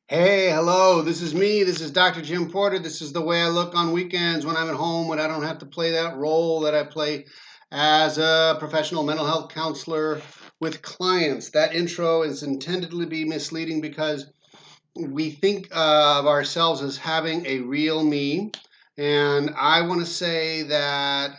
Hey, hello, this is me. This is Dr. Jim Porter. This is the way I look on weekends when I'm at home, when I don't have to play that role that I play as a professional mental health counselor with clients. That intro is intended to be misleading because we think of ourselves as having a real me. And I want to say that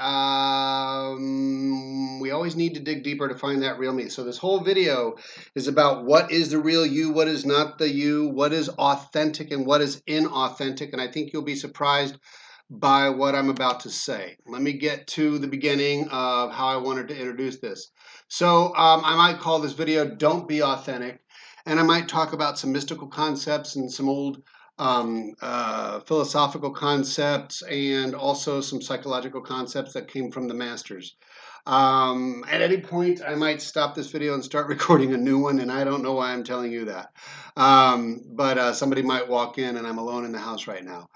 we always need to dig deeper to find that real me. So, this whole video is about what is the real you, what is not the you, what is authentic, and what is inauthentic. And I think you'll be surprised by what I'm about to say. Let me get to the beginning of how I wanted to introduce this. So, I might call this video Don't Be Authentic. And I might talk about some mystical concepts and some old philosophical concepts and also some psychological concepts that came from the masters. At any point, I might stop this video and start recording a new one, and I don't know why I'm telling you that. But somebody might walk in, and I'm alone in the house right now.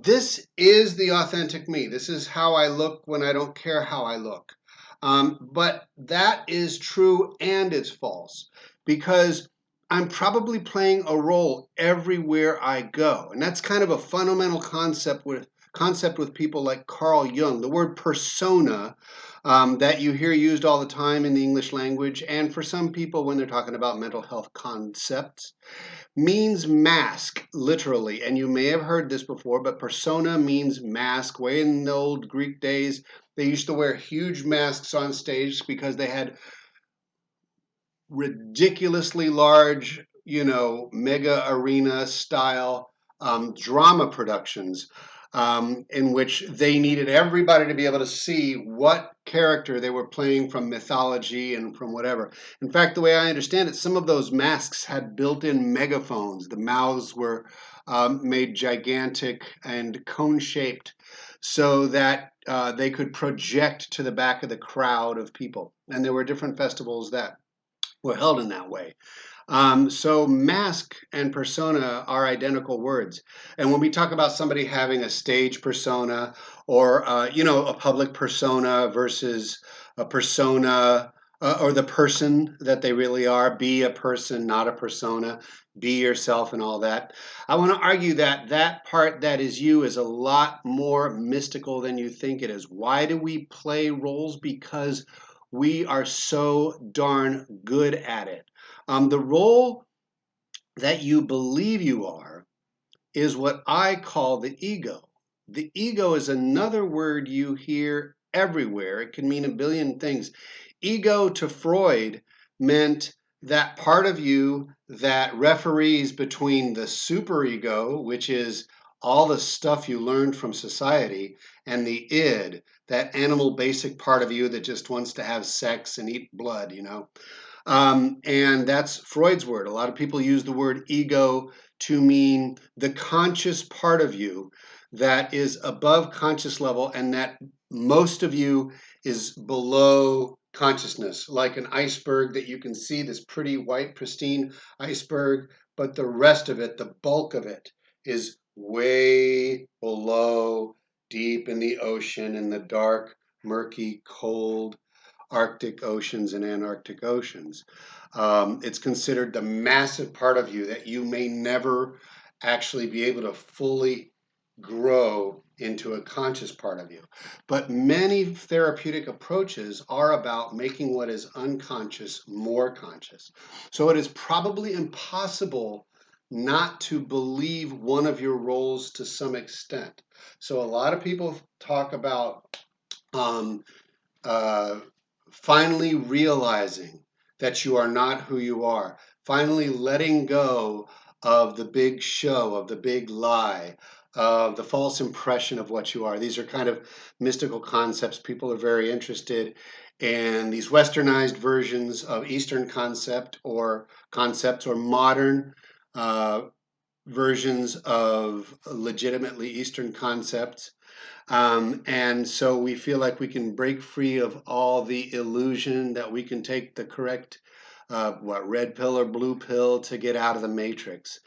This is the authentic me. This is how I look when I don't care how I look. But that is true and it's false because I'm probably playing a role everywhere I go. And that's kind of a fundamental concept with people like Carl Jung. The word persona that you hear used all the time in the English language, and for some people when they're talking about mental health concepts, means mask, literally. And you may have heard this before, but persona means mask. Way in the old Greek days, they used to wear huge masks on stage because they had ridiculously large, mega arena style drama productions in which they needed everybody to be able to see what character they were playing from mythology and from whatever. In fact, the way I understand it, some of those masks had built in megaphones. The mouths were made gigantic and cone shaped so that they could project to the back of the crowd of people. And there were different festivals that were held in that way. So mask and persona are identical words. And when we talk about somebody having a stage persona or, a public persona versus a persona or the person that they really are, be a person, not a persona, be yourself and all that. I want to argue that that part that is you is a lot more mystical than you think it is. Why do we play roles? Because we are so darn good at it. The role that you believe you are is what I call the ego. The ego is another word you hear everywhere. It can mean a billion things. Ego to Freud meant that part of you that referees between the superego, which is all the stuff you learned from society, and the id, that animal basic part of you that just wants to have sex and eat blood. And that's Freud's word. A lot of people use the word ego to mean the conscious part of you that is above conscious level and that most of you is below consciousness, like an iceberg that you can see, this pretty white, pristine iceberg, but the rest of it, the bulk of it, is way below, deep in the ocean, in the dark, murky, cold Arctic oceans and Antarctic oceans. It's considered the massive part of you that you may never actually be able to fully grow into a conscious part of you. But many therapeutic approaches are about making what is unconscious more conscious. So it is probably impossible not to believe one of your roles to some extent. So a lot of people talk about um, uh, finally realizing that you are not who you are, finally letting go of the big show, of the big lie, of the false impression of what you are. These are kind of mystical concepts. People are very interested in these westernized versions of Eastern concepts or modern uh, versions of legitimately Eastern concepts. And so we feel like we can break free of all the illusion that we can take the correct, red pill or blue pill to get out of the matrix.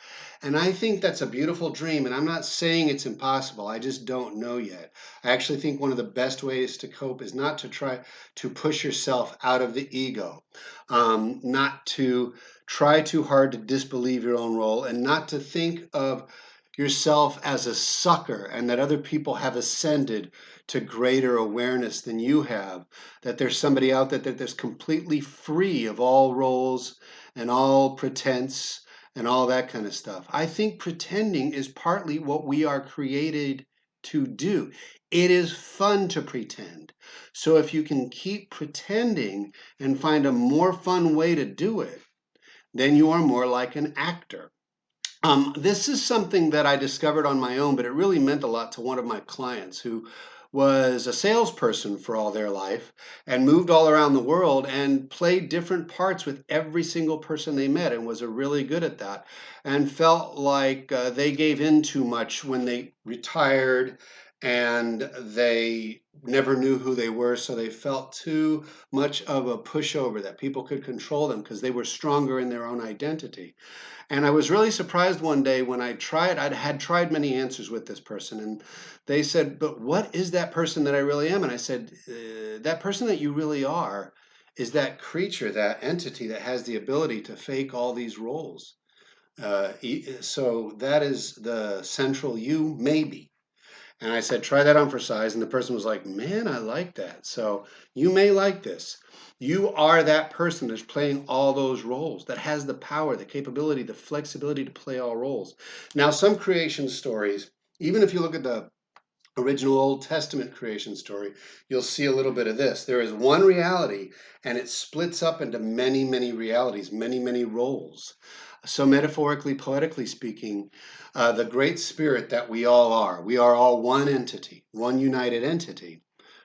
And I think that's a beautiful dream. And I'm not saying it's impossible. I just don't know yet. I actually think one of the best ways to cope is not to try to push yourself out of the ego, not to try too hard to disbelieve your own role and not to think of yourself as a sucker and that other people have ascended to greater awareness than you have, that there's somebody out there that's completely free of all roles and all pretense and all that kind of stuff. I think pretending is partly what we are created to do. It is fun to pretend. So if you can keep pretending and find a more fun way to do it, then you are more like an actor. This is something that I discovered on my own, but it really meant a lot to one of my clients who was a salesperson for all their life and moved all around the world and played different parts with every single person they met and was really good at that and felt like they gave in too much when they retired and they never knew who they were, so they felt too much of a pushover that people could control them because they were stronger in their own identity. And I was really surprised one day when I had tried many answers with this person, and they said, "But what is that person that I really am?" And I said, "That person that you really are is that creature, that entity that has the ability to fake all these roles. So that is the central you, maybe." And I said, try that on for size. And the person was like, man, I like that. So you may like this. You are that person that's playing all those roles, that has the power, the capability, the flexibility to play all roles. Now, some creation stories, even if you look at the original Old Testament creation story, you'll see a little bit of this. There is one reality, and it splits up into many, many realities, many, many roles. So, metaphorically, poetically speaking, the great spirit that we are all one entity, one united entity,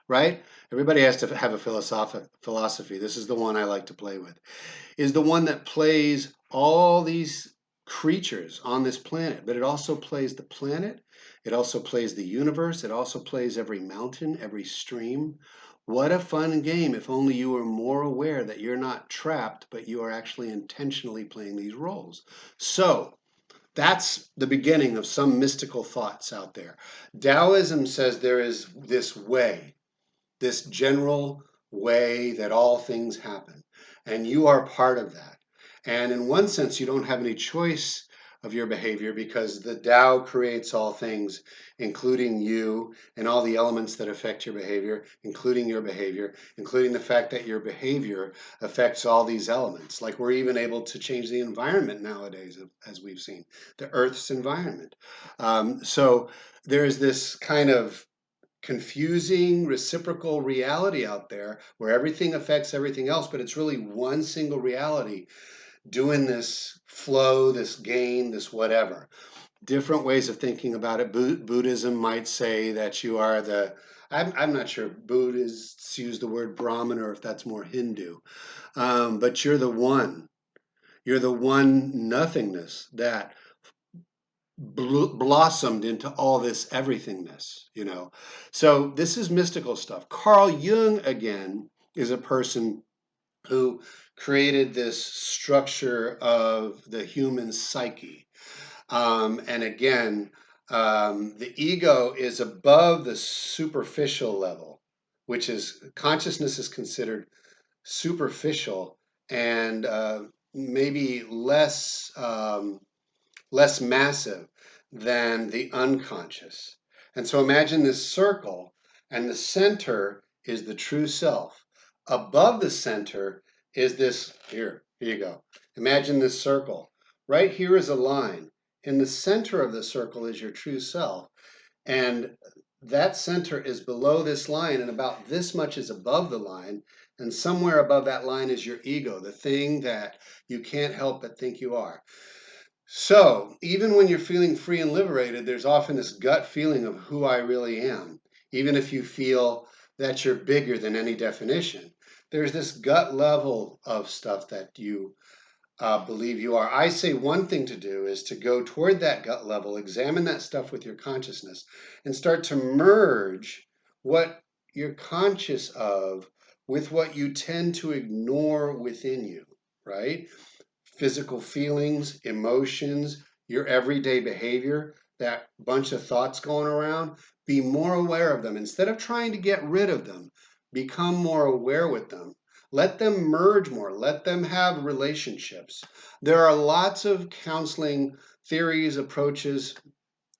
right? Everybody has to have a philosophy. This is the one I like to play with, is the one that plays all these creatures on this planet, but it also plays the planet. It also plays the universe. It also plays every mountain, every stream. What a fun game if only you were more aware that you're not trapped, but you are actually intentionally playing these roles. So, that's the beginning of some mystical thoughts out there. Taoism says there is this way, this general way that all things happen, and you are part of that. And in one sense, you don't have any choice of your behavior because the Tao creates all things, including you and all the elements that affect your behavior, including your behavior, including the fact that your behavior affects all these elements. Like we're even able to change the environment nowadays, as we've seen, the Earth's environment. So there's this kind of confusing reciprocal reality out there where everything affects everything else, but it's really one single reality doing this flow, this gain, this whatever. Different ways of thinking about it. Buddhism might say that you are I'm not sure Buddhists use the word Brahman or if that's more Hindu, but you're the one. You're the one nothingness that blossomed into all this everythingness. So this is mystical stuff. Carl Jung, again, is a person who created this structure of the human psyche. And again, the ego is above the superficial level, which is consciousness is considered superficial and maybe less massive than the unconscious. And so imagine this circle, and the center is the true self. Above the center is this here you go. Imagine this circle. Right here is a line. In the center of the circle is your true self. And that center is below this line, and about this much is above the line. And somewhere above that line is your ego, the thing that you can't help but think you are. So, even when you're feeling free and liberated, there's often this gut feeling of who I really am. Even if you feel that you're bigger than any definition, there's this gut level of stuff that you believe you are. I say one thing to do is to go toward that gut level, examine that stuff with your consciousness, and start to merge what you're conscious of with what you tend to ignore within you, right? Physical feelings, emotions, your everyday behavior, that bunch of thoughts going around, be more aware of them. Instead of trying to get rid of them, become more aware with them. Let them merge more. Let them have relationships. There are lots of counseling theories, approaches,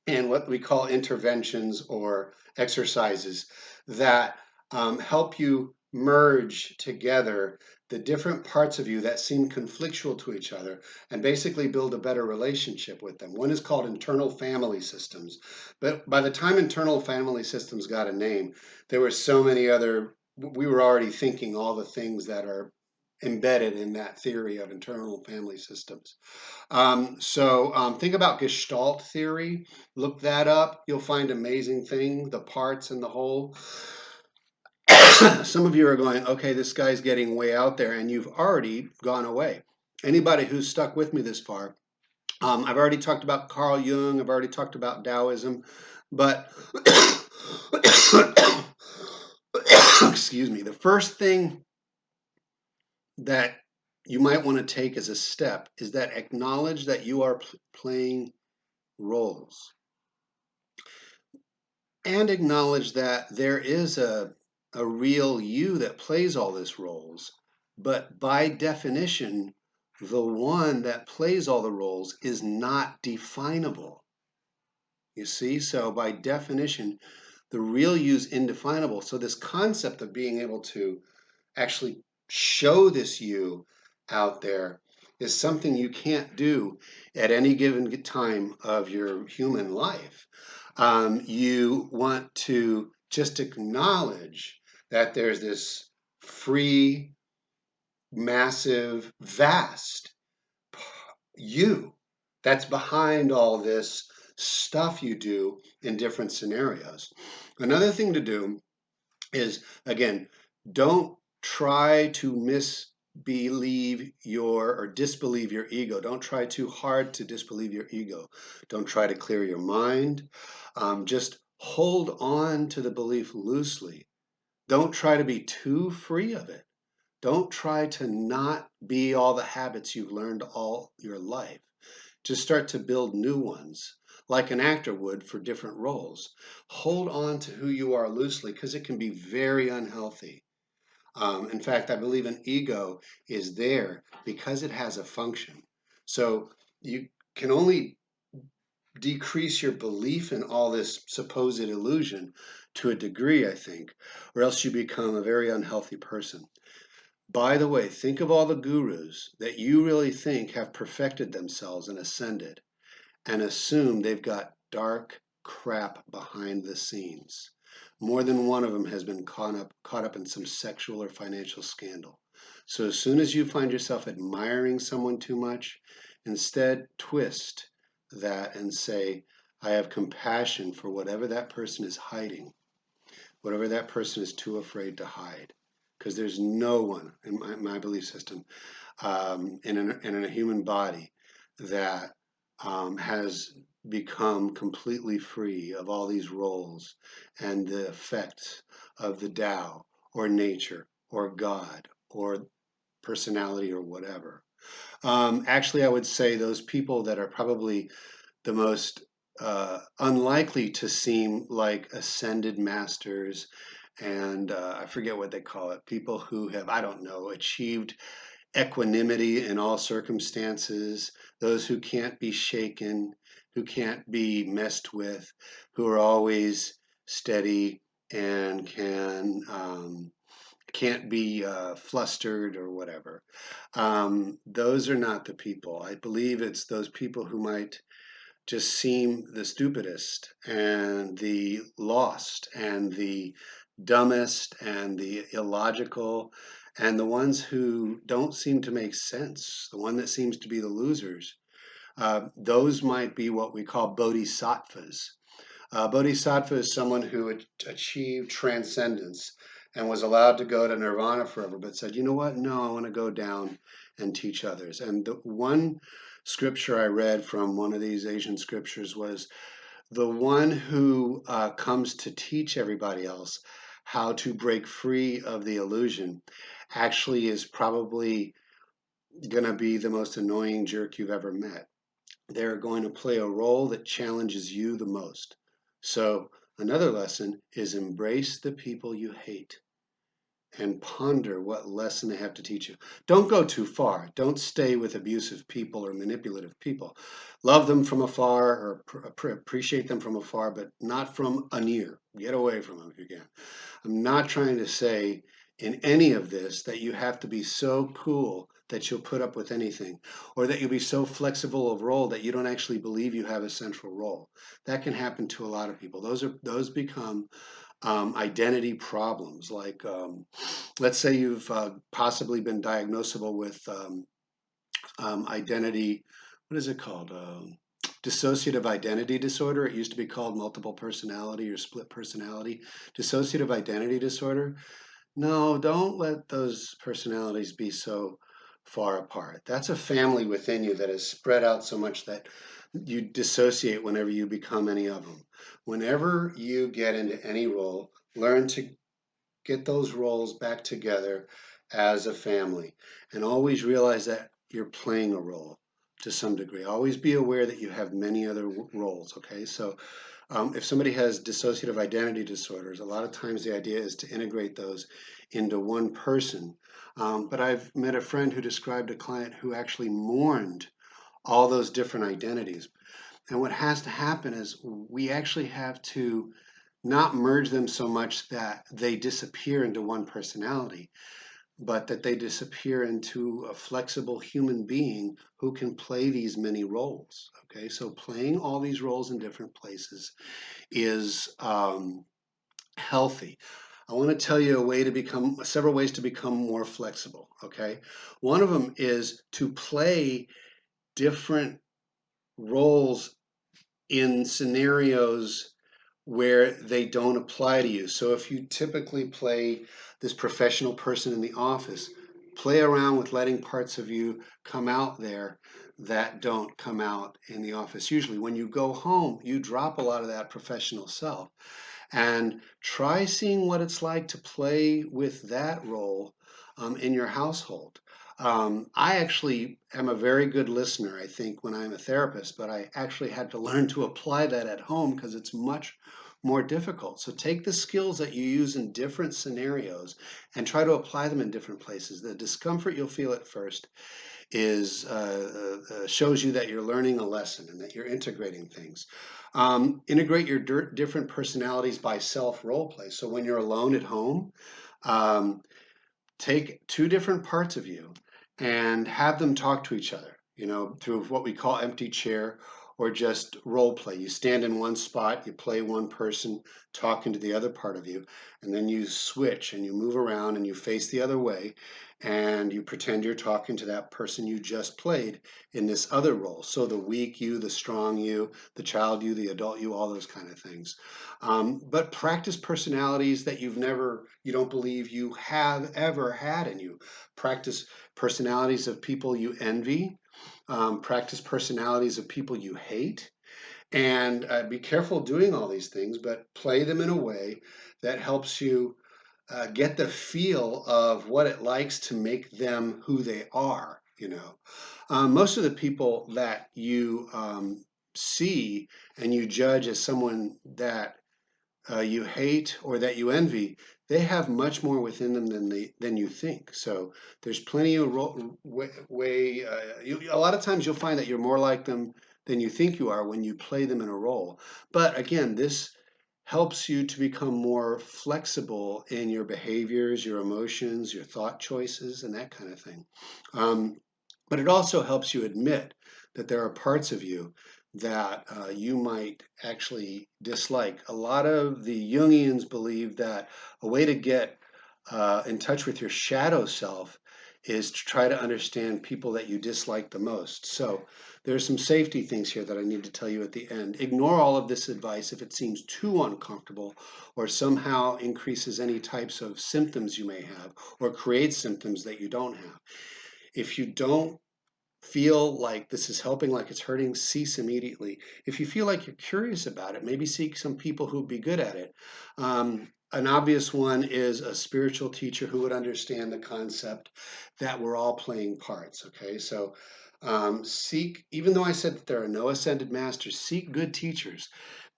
and what we call interventions or exercises that help you merge together the different parts of you that seem conflictual to each other and basically build a better relationship with them. One is called internal family systems. But by the time internal family systems got a name, there were so many other, we were already thinking all the things that are embedded in that theory of internal family systems. Think about gestalt theory. Look that up. You'll find amazing thing, the parts and the whole. Some of you are going, okay, this guy's getting way out there, and you've already gone away. Anybody who's stuck with me this far, I've already talked about Carl Jung, I've already talked about Taoism, but excuse me, the first thing that you might want to take as a step is that acknowledge that you are playing roles and acknowledge that there is a real you that plays all these roles. But by definition, the one that plays all the roles is not definable. You see? So by definition, the real you is indefinable. So this concept of being able to actually show this you out there is something you can't do at any given time of your human life. You want to just acknowledge that there's this free, massive, vast you that's behind all this stuff you do in different scenarios. Another thing to do is, again, don't try to misbelieve your or disbelieve your ego. Don't try too hard to disbelieve your ego. Don't try to clear your mind. Just hold on to the belief loosely. Don't try to be too free of it. Don't try to not be all the habits you've learned all your life. Just start to build new ones, like an actor would for different roles. Hold on to who you are loosely because it can be very unhealthy. In fact, I believe an ego is there because it has a function. So you can only decrease your belief in all this supposed illusion to a degree, I think, or else you become a very unhealthy person. By the way, think of all the gurus that you really think have perfected themselves and ascended, and assume they've got dark crap behind the scenes. More than one of them has been caught up in some sexual or financial scandal. So as soon as you find yourself admiring someone too much, instead twist that and say, I have compassion for whatever that person is hiding, whatever that person is too afraid to hide. Because there's no one in my belief system in a human body that has become completely free of all these roles and the effects of the Tao or nature or God or personality or whatever. Actually, I would say those people that are probably the most unlikely to seem like ascended masters and I forget what they call it, people who have, I don't know, achieved equanimity in all circumstances, those who can't be shaken, who can't be messed with, who are always steady and can't be flustered or whatever. Those are not the people. I believe it's those people who might just seem the stupidest and the lost and the dumbest and the illogical and the ones who don't seem to make sense, the one that seems to be the losers. Those might be what we call bodhisattvas. Bodhisattva is someone who achieved transcendence and was allowed to go to nirvana forever, but said, you know what? No, I want to go down and teach others. And the one scripture I read from one of these Asian scriptures was the one who comes to teach everybody else how to break free of the illusion actually is probably going to be the most annoying jerk you've ever met. They're going to play a role that challenges you the most. So, another lesson is embrace the people you hate. and ponder what lesson they have to teach you. Don't go too far. Don't stay with abusive people or manipulative people. Love them from afar or appreciate them from afar, but not from near. Get away from them if you can. I'm not trying to say in any of this that you have to be so cool that you'll put up with anything, or that you'll be so flexible of role that you don't actually believe you have a central role. That can happen to a lot of people. Those become identity problems. Like, let's say you've possibly been diagnosable with identity. What is it called? Dissociative identity disorder. It used to be called multiple personality or split personality. Dissociative identity disorder. No, don't let those personalities be so far apart. That's a family within you that is spread out so much that you dissociate whenever you become any of them. Whenever you get into any role, learn to get those roles back together as a family and always realize that you're playing a role to some degree. Always be aware that you have many other roles, okay? So if somebody has dissociative identity disorders, a lot of times the idea is to integrate those into one person. But I've met a friend who described a client who actually mourned all those different identities. And what has to happen is we actually have to not merge them so much that they disappear into one personality, but that they disappear into a flexible human being who can play these many roles. Okay, so playing all these roles in different places is healthy. I want to tell you several ways to become more flexible. Okay, one of them is to play different roles in scenarios where they don't apply to you. So if you typically play this professional person in the office, play around with letting parts of you come out there that don't come out in the office. Usually when you go home, you drop a lot of that professional self and try seeing what it's like to play with that role in your household. I actually am a very good listener, I think, when I'm a therapist, but I actually had to learn to apply that at home because it's much more difficult. So take the skills that you use in different scenarios and try to apply them in different places. The discomfort you'll feel at first is shows you that you're learning a lesson and that you're integrating things. Integrate your different personalities by self role play. So when you're alone at home, um, take two different parts of you and have them talk to each other, through what we call empty chair or just role play. You stand in one spot, you play one person talking to the other part of you, and then you switch and you move around and you face the other way and you pretend you're talking to that person you just played in this other role. So the weak you, the strong you, the child you, the adult you, all those kind of things. But practice personalities that you don't believe you have ever had in you. Practice personalities of people you envy. Practice personalities of people you hate. And be careful doing all these things, but play them in a way that helps you get the feel of what it likes to make them who they are. Most of the people that you see and you judge as someone that you hate or that you envy, they have much more within them than you think. So there's plenty of a lot of times you'll find that you're more like them than you think you are when you play them in a role. But again, this helps you to become more flexible in your behaviors, your emotions, your thought choices, and that kind of thing. Um, but it also helps you admit that there are parts of you that you might actually dislike. A lot of the Jungians believe that a way to get in touch with your shadow self is to try to understand people that you dislike the most. So there's some safety things here that I need to tell you at the end. Ignore all of this advice if it seems too uncomfortable or somehow increases any types of symptoms you may have or creates symptoms that you don't have. If you don't feel like this is helping, like it's hurting, cease immediately. If you feel like you're curious about it, maybe seek some people who'd be good at it. An obvious one is a spiritual teacher who would understand the concept that we're all playing parts. Okay, so Seek, even though I said that there are no ascended masters, seek good teachers.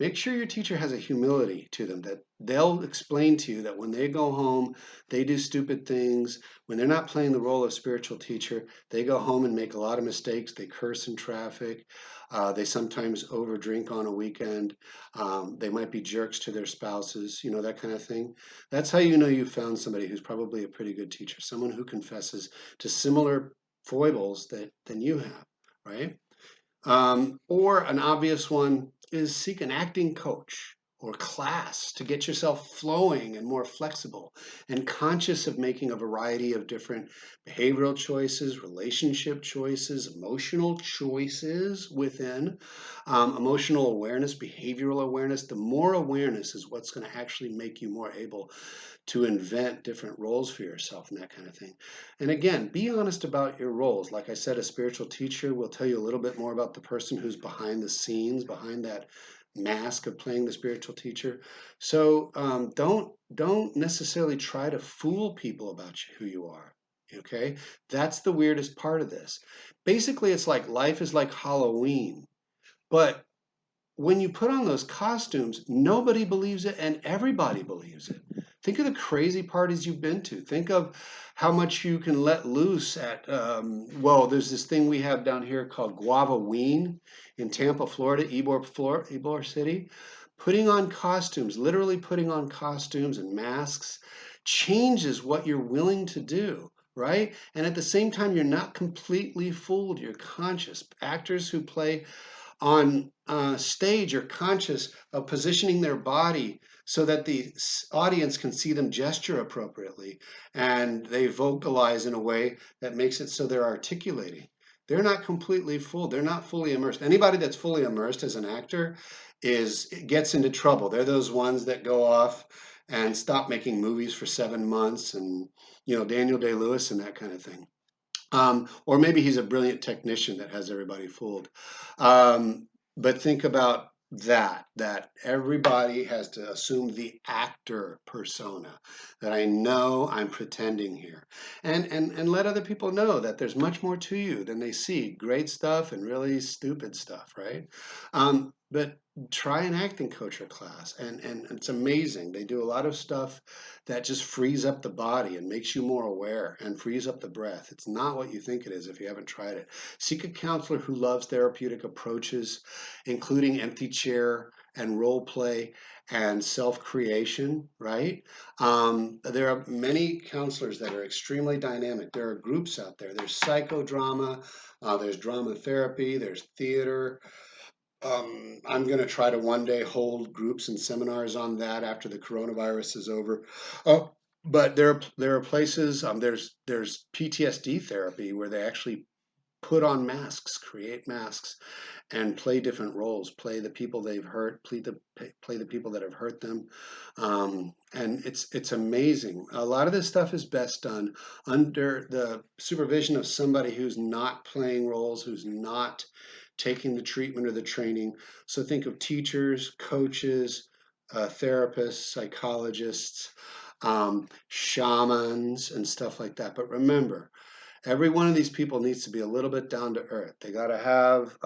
Make sure your teacher has a humility to them, that they'll explain to you that when they go home, they do stupid things. When they're not playing the role of spiritual teacher, they go home and make a lot of mistakes. They curse in traffic. They sometimes overdrink on a weekend. They might be jerks to their spouses, that kind of thing. That's how you know you found somebody who's probably a pretty good teacher, someone who confesses to similar foibles than you have, right? Or an obvious one is seek an acting coach or class to get yourself flowing and more flexible and conscious of making a variety of different behavioral choices, relationship choices, emotional choices within emotional awareness, behavioral awareness. The more awareness is what's going to actually make you more able to invent different roles for yourself and that kind of thing. And again, be honest about your roles. Like I said, a spiritual teacher will tell you a little bit more about the person who's behind the scenes, behind that mask of playing the spiritual teacher. So don't necessarily try to fool people about who you are. Okay, that's the weirdest part of this. Basically, it's like life is like Halloween, but when you put on those costumes, nobody believes it and everybody believes it. Think of the crazy parties you've been to. Think of how much you can let loose at, there's this thing we have down here called Guavaween in Tampa, Florida, Ybor City. Putting on costumes, literally putting on costumes and masks, changes what you're willing to do, right? And at the same time, you're not completely fooled. You're conscious. Actors who play on stage are conscious of positioning their body so that the audience can see them gesture appropriately and they vocalize in a way that makes it so they're articulating. They're not completely fooled. They're not fully immersed. Anybody that's fully immersed as an actor gets into trouble. They're those ones that go off and stop making movies for 7 months, and Daniel Day-Lewis and that kind of thing. Or maybe he's a brilliant technician that has everybody fooled. But think about that everybody has to assume the actor persona, that I know I'm pretending here. And let other people know that there's much more to you than they see. Great stuff and really stupid stuff, right? But try an acting coach or class, and it's amazing. They do a lot of stuff that just frees up the body and makes you more aware and frees up the breath. It's not what you think it is if you haven't tried it. Seek a counselor who loves therapeutic approaches, including empty chair and role play and self creation, right? There are many counselors that are extremely dynamic. There are groups out there. There's psychodrama, there's drama therapy, there's theater. I'm going to try to one day hold groups and seminars on that after the coronavirus is over. Oh, but there are places. There's PTSD therapy where they actually put on masks, create masks, and play different roles. Play the people they've hurt. Play the people that have hurt them. And it's amazing. A lot of this stuff is best done under the supervision of somebody who's not playing roles, who's not taking the treatment or the training. So think of teachers, coaches, therapists, psychologists, shamans, and stuff like that. But remember, every one of these people needs to be a little bit down to earth. They gotta have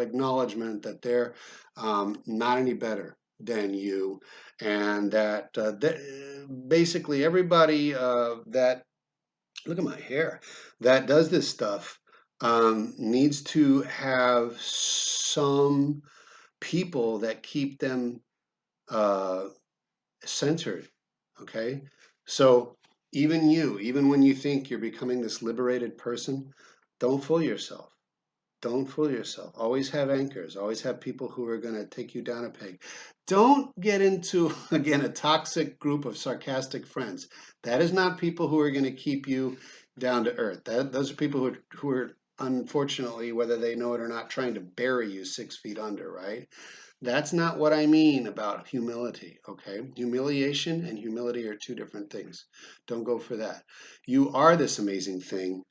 acknowledgement that they're not any better than you, and that basically everybody that look at my hair that does this stuff needs to have some people that keep them uh, centered. Okay, so even when you think you're becoming this liberated person, don't fool yourself. Don't fool yourself. Always have anchors. Always have people who are going to take you down a peg. Don't get into, again, a toxic group of sarcastic friends. That is not people who are going to keep you down to earth. Those are people who are, unfortunately, whether they know it or not, trying to bury you 6 feet under, right? That's not what I mean about humility, okay? Humiliation and humility are two different things. Don't go for that. You are this amazing thing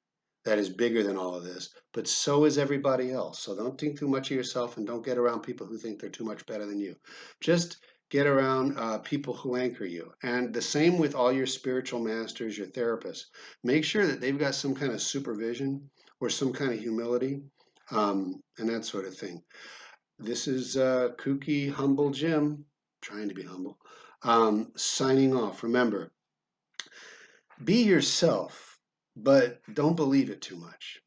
that is bigger than all of this, but so is everybody else. So don't think too much of yourself and don't get around people who think they're too much better than you. Just get around people who anchor you. And the same with all your spiritual masters, your therapists. Make sure that they've got some kind of supervision or some kind of humility, and that sort of thing. This is kooky, humble Jim, trying to be humble, signing off. Remember, be yourself, but don't believe it too much.